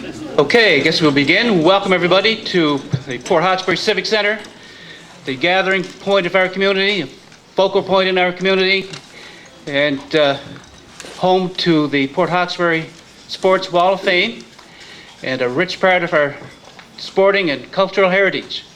Okay, I guess we'll begin. Welcome everybody to the Port Hawkesbury Civic Centre, the gathering point of our community, a focal point in our community, and home to the Port Hawkesbury Sports Wall of Fame, and a rich part of our sporting and cultural heritage,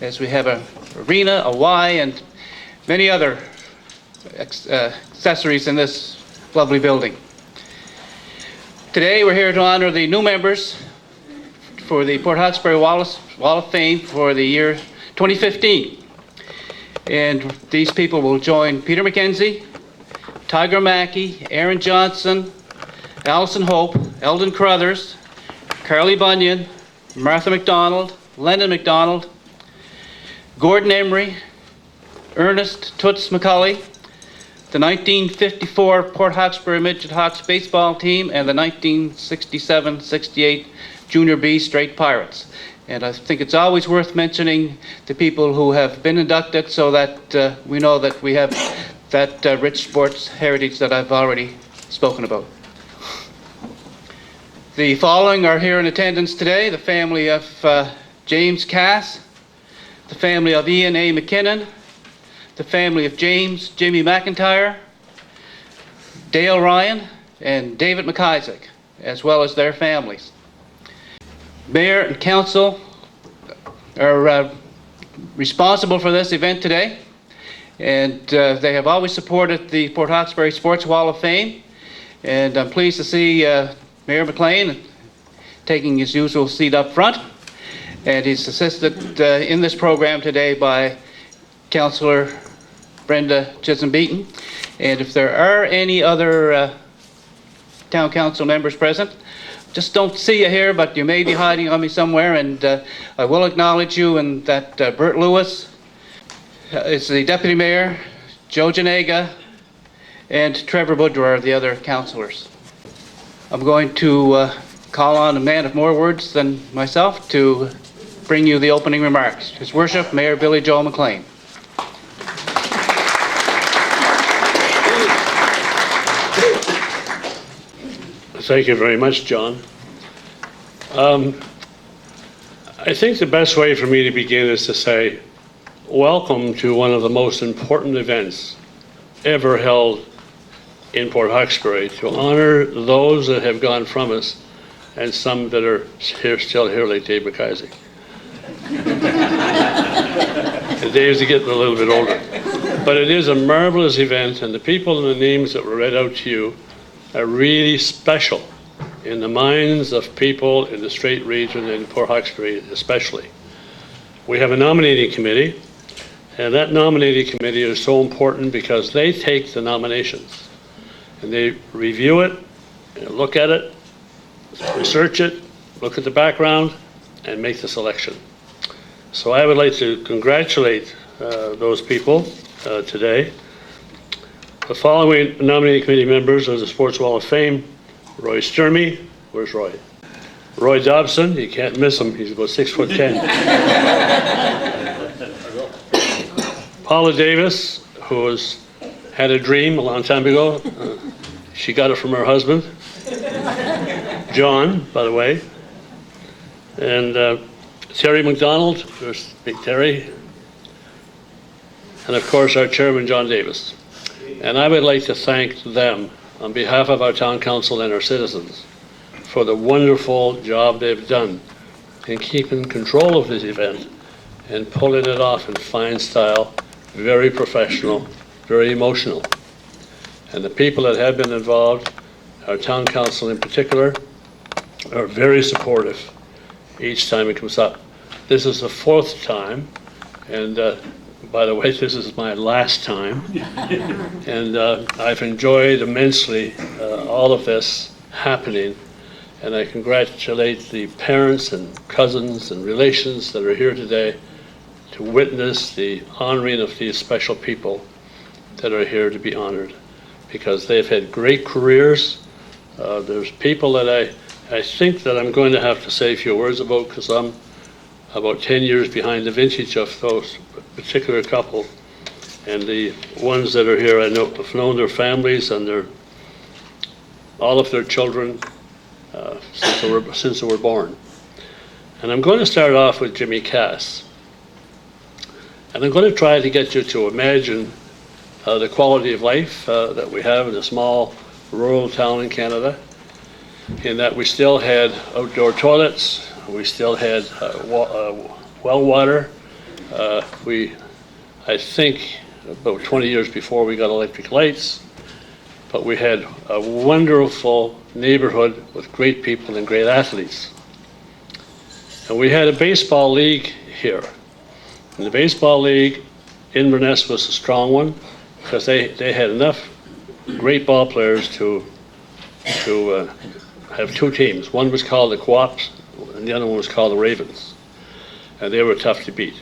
as we have an arena, a Y, and many other accessories in this lovely building. Today we're here to honor the new members for the Port Hawkesbury Wall of Fame for the year 2015. And these people will join Peter McKenzie, Tiger Mackey, Aaron Johnson, Alison Hope, Eldon Carruthers, Carly Bunyan, Martha McDonald, Lennon McDonald, Gordon Emery, Ernest Toots McCulley, the 1954 Port Hawkesbury Midget Hawks baseball team, and the 1967-68 Junior B Straight Pirates. And I think it's always worth mentioning the people who have been inducted so that we know that we have that rich sports heritage that I've already spoken about. The following are here in attendance today: the family of James Cass, the family of Ian A. McKinnon, the family of James Jimmy McIntyre, Dale Ryan, and David MacIsaac, as well as their families. Mayor and council are responsible for this event today, and they have always supported the Port Hawkesbury Sports Wall of Fame, and I'm pleased to see Mayor McLean taking his usual seat up front, and he's assisted in this program today by Councillor Brenda Chisholm-Beaton. And if there are any other town council members present, just don't see you here, but you may be hiding on me somewhere, and I will acknowledge you, and that Bert Lewis is the Deputy Mayor, Joe Janega, and Trevor Boudreau are the other councillors. I'm going to call on a man of more words than myself to bring you the opening remarks. His Worship, Mayor Billy Joe McLean. Thank you very much, John. I think the best way for me to begin is to say, welcome to one of the most important events ever held in Port Hawkesbury, to honor those that have gone from us and some that are still here, like Dave MacIsaac. Dave's getting a little bit older. But it is a marvelous event, and the people and the names that were read out to you are really special in the minds of people in the Strait region and Port Hawkesbury especially. We have a nominating committee, and that nominating committee is so important because they take the nominations and they review it, and look at it, research it, look at the background, and make the selection. So I would like to congratulate those people today. The following nominating committee members of the Sports Wall of Fame: Roy Sturmey. Where's Roy? Roy Dobson. You can't miss him. He's about 6'10". Paula Davis, who had a dream a long time ago. She got it from her husband. John, by the way. And Terry McDonald. There's Big Terry. And of course our chairman, John Davis. And I would like to thank them on behalf of our town council and our citizens for the wonderful job they've done in keeping control of this event and pulling it off in fine style, very professional, very emotional. And the people that have been involved, our town council in particular, are very supportive each time it comes up. This is the fourth time, and by the way, this is my last time, and I've enjoyed immensely all of this happening, and I congratulate the parents and cousins and relations that are here today to witness the honoring of these special people that are here to be honored, because they've had great careers. There's people that I think that I'm going to have to say a few words about, because I'm about 10 years behind the vintage of those particular couple, and the ones that are here, I know, have known their families and all of their children since they were born. And I'm going to start off with Jimmy Cass. And I'm going to try to get you to imagine the quality of life that we have in a small rural town in Canada, in that we still had outdoor toilets, we still had well water. I think about 20 years before we got electric lights, but we had a wonderful neighborhood with great people and great athletes. And we had a baseball league here. And the baseball league, Inverness was a strong one, because they had enough great ball players to have two teams. One was called the Co-ops, and the other one was called the Ravens. And they were tough to beat.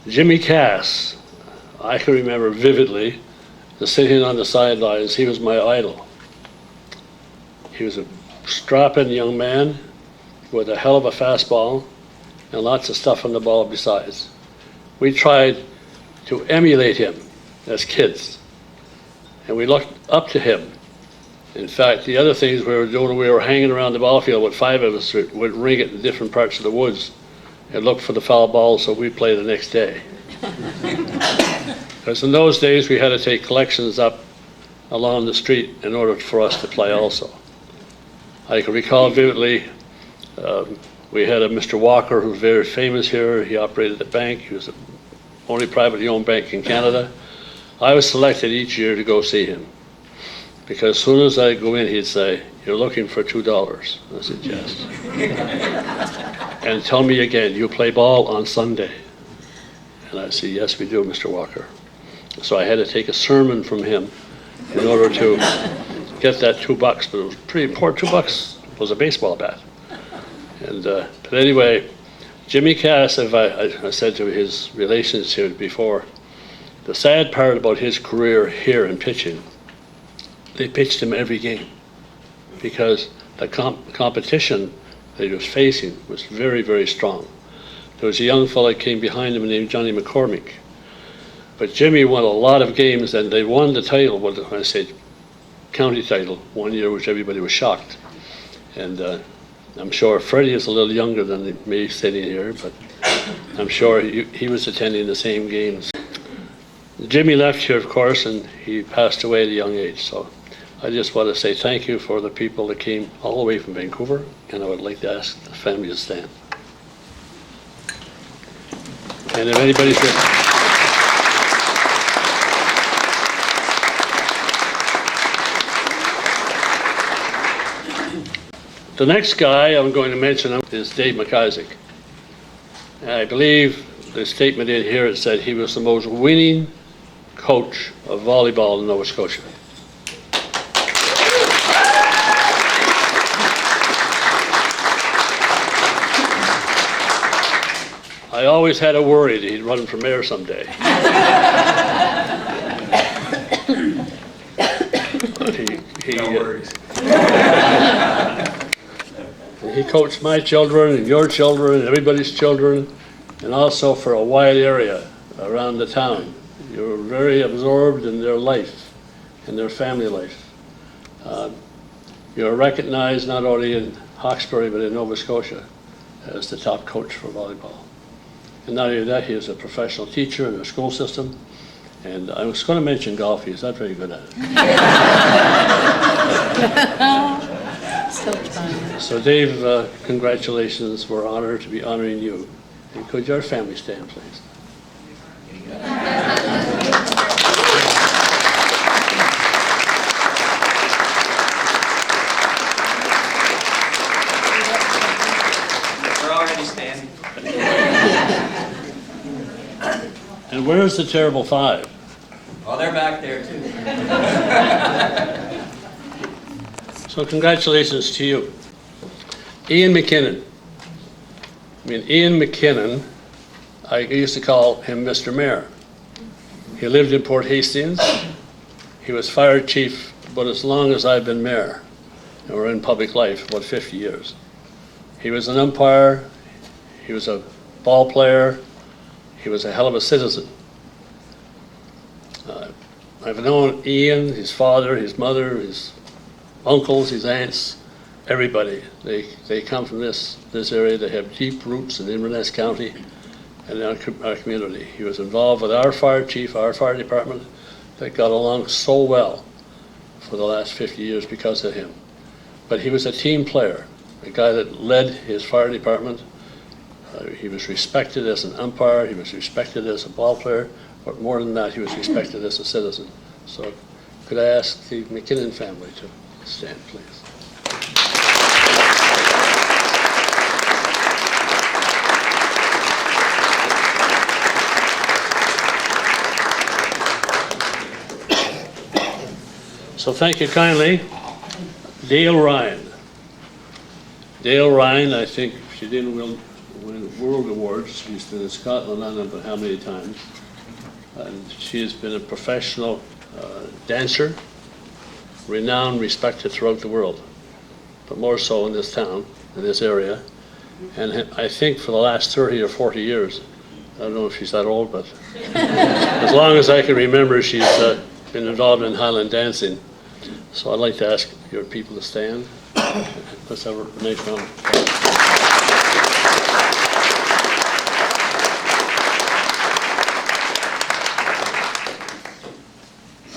Jimmy Cass, I can remember vividly sitting on the sidelines. He was my idol. He was a strapping young man with a hell of a fastball and lots of stuff on the ball besides. We tried to emulate him as kids, and we looked up to him. In fact, the other things we were doing, we were hanging around the ball field with 5 of us would ring it in different parts of the woods and look for the foul ball so we'd play the next day. Because in those days we had to take collections up along the street in order for us to play also. I can recall vividly, we had a Mr. Walker who was very famous here. He operated the bank. He was the only privately owned bank in Canada. I was selected each year to go see him, because as soon as I go in, he'd say, "You're looking for $2. I said, "Yes." "And tell me again, you play ball on Sunday?" And I said, "Yes, we do, Mr. Walker." So I had to take a sermon from him in order to get that $2, but it was pretty important. $2 was a baseball bat. And but anyway, Jimmy Cass, if I said to his relations here before, the sad part about his career here in pitching, they pitched him every game because the competition that he was facing was very, very strong. There was a young fellow that came behind him named Johnny McCormick. But Jimmy won a lot of games, and they won the title, when I say county title, one year, which everybody was shocked. And I'm sure Freddie is a little younger than me sitting here, but I'm sure he was attending the same games. Jimmy left here, of course, and he passed away at a young age. So I just want to say thank you for the people that came all the way from Vancouver, and I would like to ask the family to stand. And if anybody's the next guy I'm going to mention is Dave MacIsaac. And I believe the statement in here, it said he was the most winning coach of volleyball in Nova Scotia. I always had a worry that he'd run for mayor someday. No worries. He coached my children and your children and everybody's children, and also for a wide area around the town. You were very absorbed in their life, in their family life. You are recognized not only in Hawkesbury but in Nova Scotia as the top coach for volleyball. And not only that, he is a professional teacher in the school system. And I was going to mention golf. He's not very good at it. Still trying. So Dave, congratulations. We're honored to be honoring you. And could your family stand, please? We're already standing. And where's the terrible 5? Oh, they're back there too. So congratulations to you. Ian McKinnon. Ian McKinnon, I used to call him Mr. Mayor. He lived in Port Hastings. He was fire chief about as long as I've been mayor. And we're in public life, about 50 years. He was an umpire. He was a ball player. He was a hell of a citizen. I've known Ian, his father, his mother, his uncles, his aunts, everybody. They come from this area. They have deep roots in Inverness County and our community. He was involved with our fire chief, our fire department, that got along so well for the last 50 years because of him. But he was a team player, a guy that led his fire department. He was respected as an umpire, he was respected as a ball player, but more than that, he was respected as a citizen. So could I ask the McKinnon family to stand, please? So thank you kindly. Dale Ryan. Dale Ryan, I think she didn't win world awards. She's been in Scotland, I don't know how many times. And she has been a professional dancer, renowned, respected throughout the world, but more so in this town, in this area. And I think for the last 30 or 40 years, I don't know if she's that old, but as long as I can remember, she's been involved in Highland dancing. So I'd like to ask your people to stand. Let's have a nice round.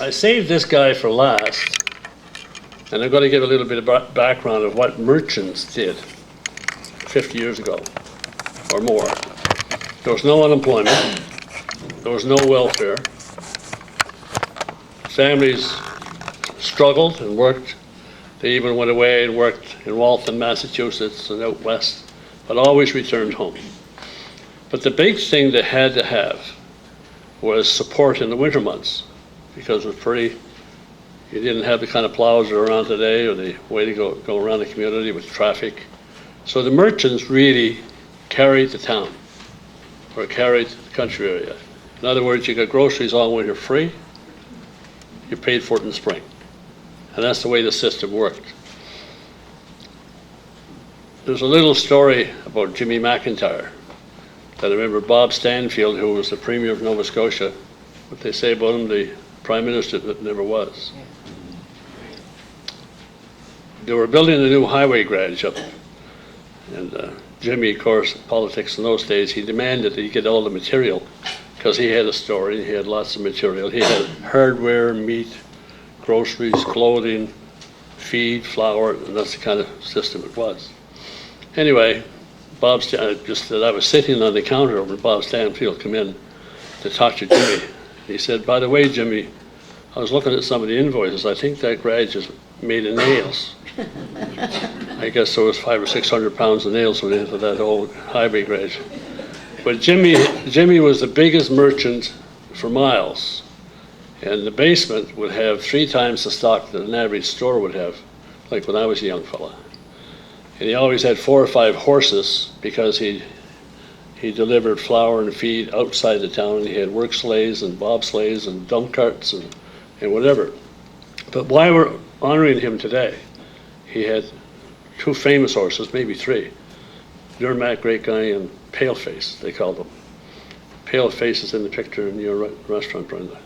I saved this guy for last, and I'm going to give a little bit of background of what merchants did 50 years ago or more. There was no unemployment, there was no welfare. Families struggled and worked. They even went away and worked in Waltham, Massachusetts and out west, but always returned home. But the big thing they had to have was support in the winter months, because it was you didn't have the kind of plows that are around today, or the way to go around the community with traffic. So the merchants really carried the town, or carried the country area. In other words, you got groceries all winter free, you paid for it in the spring. And that's the way the system worked. There's a little story about Jimmy McIntyre that I remember Bob Stanfield, who was the Premier of Nova Scotia, what they say about him, the Prime Minister that never was. They were building a new highway garage up, and Jimmy, of course, politics in those days, he demanded that he get all the material, because he had a store, he had lots of material. He had hardware, meat, groceries, clothing, feed, flour, and that's the kind of system it was. Anyway, I was sitting on the counter when Bob Stanfield came in to talk to Jimmy. He said, "By the way, Jimmy, I was looking at some of the invoices. I think that garage is made of nails." I guess there was 500 or 600 pounds of nails went into that old highway garage. But Jimmy was the biggest merchant for miles. And the basement would have 3 times the stock that an average store would have, like when I was a young fella. And he always had 4 or 5 horses, because he delivered flour and feed outside the town. He had work sleighs and bobsleighs and dump carts and whatever. But why we're honoring him today, he had 2 famous horses, maybe 3. Dermac, Great Guy, and Paleface, they called them. Paleface is in the picture in your restaurant, Brenda.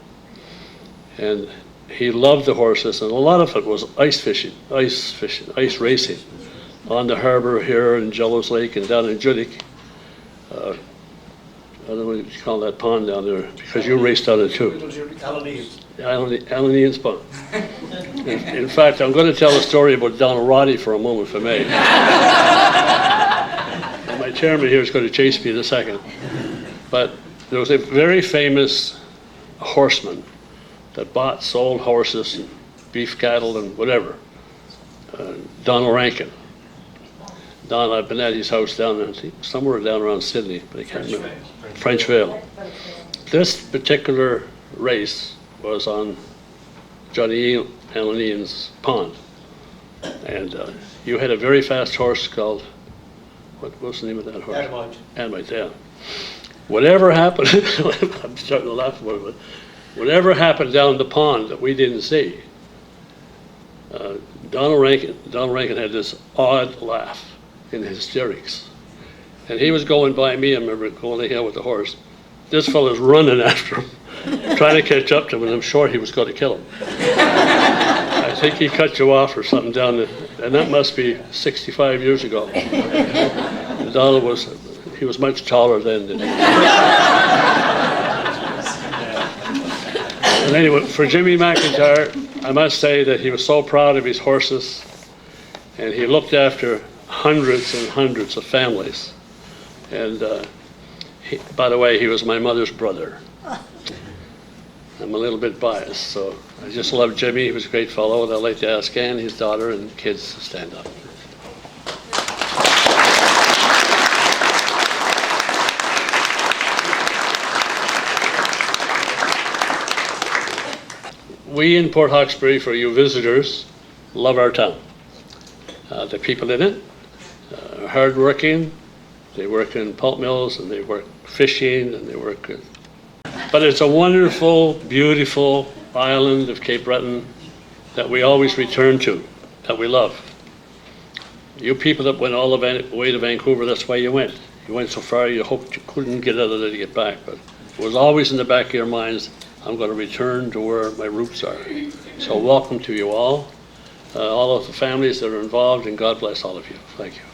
And he loved the horses, and a lot of it was ice racing on the harbour here in Jello's Lake and down in Judic. I don't know what you call that pond down there, because you raced down it too. Alan Pond. In fact, I'm going to tell a story about Donald Roddy for a moment, if I may. And my chairman here is going to chase me in a second. But there was a very famous horseman that bought, sold horses, and beef cattle, and whatever. Donald Rankin. Don, I've been at his house down there, somewhere down around Sydney, but I can't remember. French Vale. This particular race was on Johnny Allen Ian's pond. And you had a very fast horse called, what was the name of that horse? Adamite, yeah. Whatever happened, I'm starting to laugh about it, whatever happened down the pond that we didn't see, Donald Rankin had this odd laugh in hysterics. And he was going by me, I remember going to him with the horse. This fellow's running after him, trying to catch up to him, and I'm sure he was going to kill him. I think he cut you off or something down there, and that must be 65 years ago. Donald he was much taller then. And anyway, for Jimmy McIntyre, I must say that he was so proud of his horses, and he looked after hundreds and hundreds of families. And by the way, he was my mother's brother. I'm a little bit biased, so I just love Jimmy. He was a great fellow, and I'd like to ask Ann, his daughter, and kids to stand up. We in Port Hawkesbury, for you visitors, love our town. The people in it are hardworking. They work in pulp mills, and they work fishing, and they work. But it's a wonderful, beautiful island of Cape Breton that we always return to, that we love. You people that went all the way to Vancouver, that's why you went. You went so far, you hoped you couldn't get out of there to get back, but it was always in the back of your minds, I'm going to return to where my roots are. So welcome to you all of the families that are involved, and God bless all of you. Thank you.